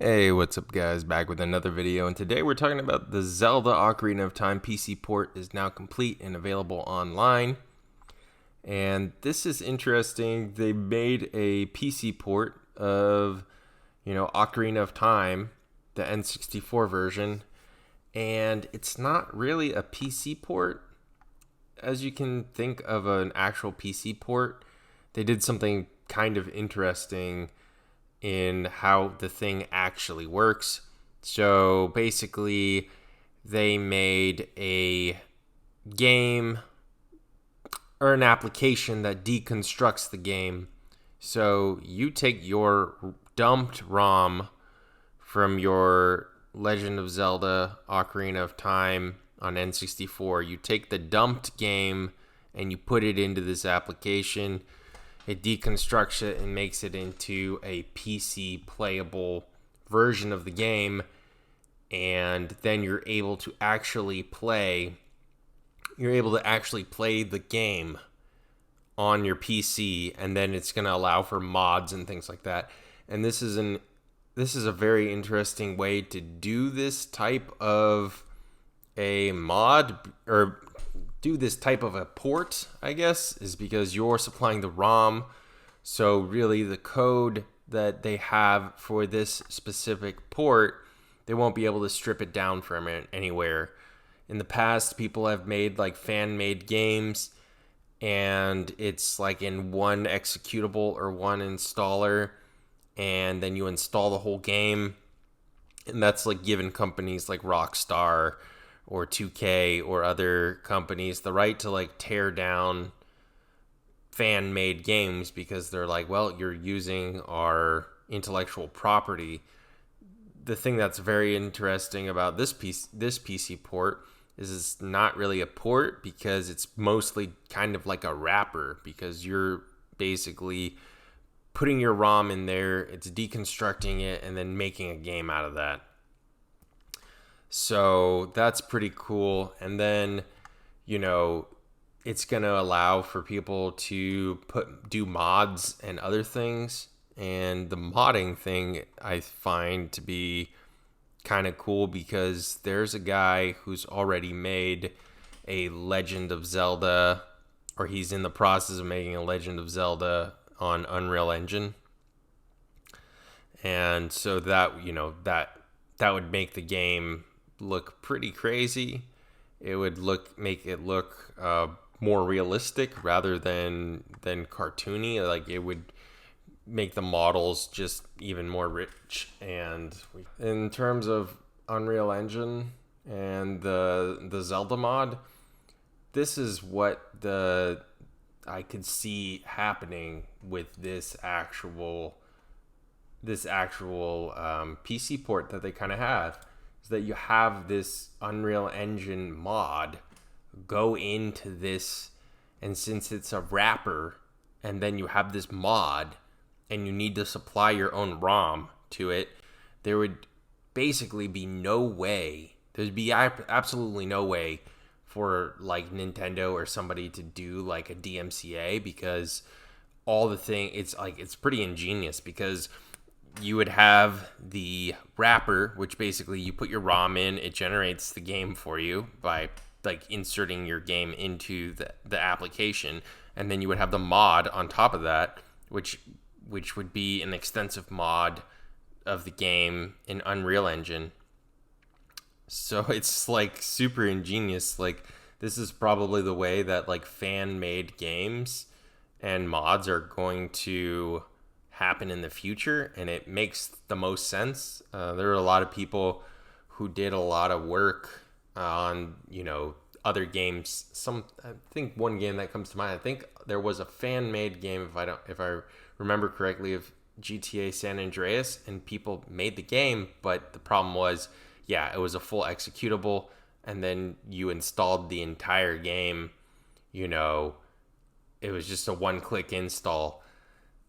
Hey, what's up guys? Back with another video, and today we're talking about the Zelda Ocarina of Time PC port is now complete and available online. And this is interesting. They made a PC port of, Ocarina of Time, the N64 version, and it's not really a PC port as you can think of an actual PC port. They did something kind of interesting in how the thing actually works. So basically, they made a game or an application that deconstructs the game. So you take your dumped ROM from your Legend of Zelda Ocarina of Time on N64. You take the dumped game and you put it into this application. It deconstructs it and makes it into a PC playable version of the game, and then you're able to actually play the game on your PC, and then it's going to allow for mods and things like that. And this is a very interesting way to do this type of a mod, or do this type of a port, I guess, is because you're supplying the ROM. So really the code that they have for this specific port, they won't be able to strip it down from it anywhere. In the past, people have made like fan-made games, and it's like in one executable or one installer, and then you install the whole game. And that's like given companies like Rockstar or 2K or other companies the right to like tear down fan-made games, because they're like, well, you're using our intellectual property. The thing that's very interesting about this PC port is it's not really a port, because it's mostly kind of like a wrapper, because you're basically putting your ROM in there, it's deconstructing it, and then making a game out of that. So that's pretty cool. And then, it's going to allow for people to do mods and other things. And the modding thing I find to be kind of cool, because there's a guy who's already made a Legend of Zelda, or he's in the process of making a Legend of Zelda on Unreal Engine. And so that, that would make the game look pretty crazy. It would make it look more realistic rather than cartoony. Like, it would make the models just even more rich. And in terms of Unreal Engine and the Zelda mod, this is what I could see happening with this actual PC port that they kind of have. Is that you have this Unreal Engine mod go into this, and since it's a wrapper, and then you have this mod, and you need to supply your own ROM to it, there would basically be no way, there'd be absolutely no way for like Nintendo or somebody to do like a DMCA, because it's pretty ingenious, because you would have the wrapper, which basically you put your ROM in, it generates the game for you by like inserting your game into the application, and then you would have the mod on top of that, which would be an extensive mod of the game in Unreal Engine. So it's like super ingenious. Like, this is probably the way that like fan-made games and mods are going to happen in the future, and it makes the most sense. There are a lot of people who did a lot of work on other games. I think one game that comes to mind, I think there was a fan-made game, if I remember correctly, of GTA San Andreas, and people made the game, but the problem was, it was a full executable, and then you installed the entire game. It was just a one-click install.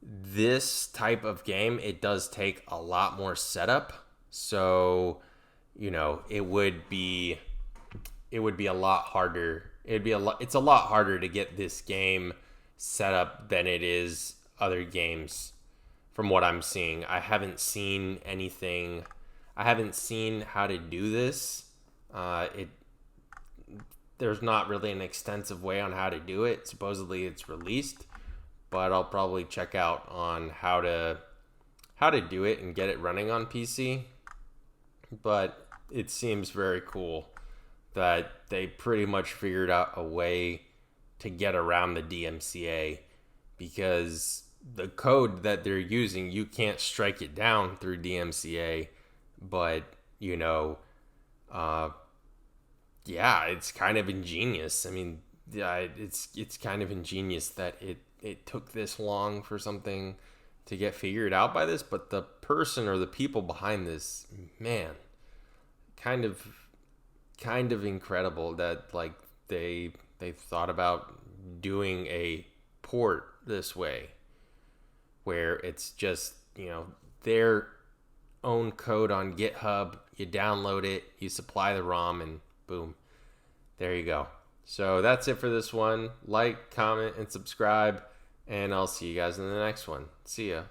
This type of game, it does take a lot more setup. So, it would be a lot harder. It's a lot harder to get this game set up than it is other games from what I'm seeing. I haven't seen anything. I haven't seen how to do this. There's not really an extensive way on how to do it. Supposedly it's released, but I'll probably check out on how to do it and get it running on PC. But it seems very cool that they pretty much figured out a way to get around the DMCA, because the code that they're using, you can't strike it down through DMCA, but yeah, it's kind of ingenious. I mean, yeah, it's kind of ingenious that it took this long for something to get figured out by this, but the person or the people behind this, man, kind of incredible that like they thought about doing a port this way, where it's just their own code on GitHub. You download it, you supply the ROM, and boom, there you go. So that's it for this one. Like, comment, and subscribe, and I'll see you guys in the next one. See ya.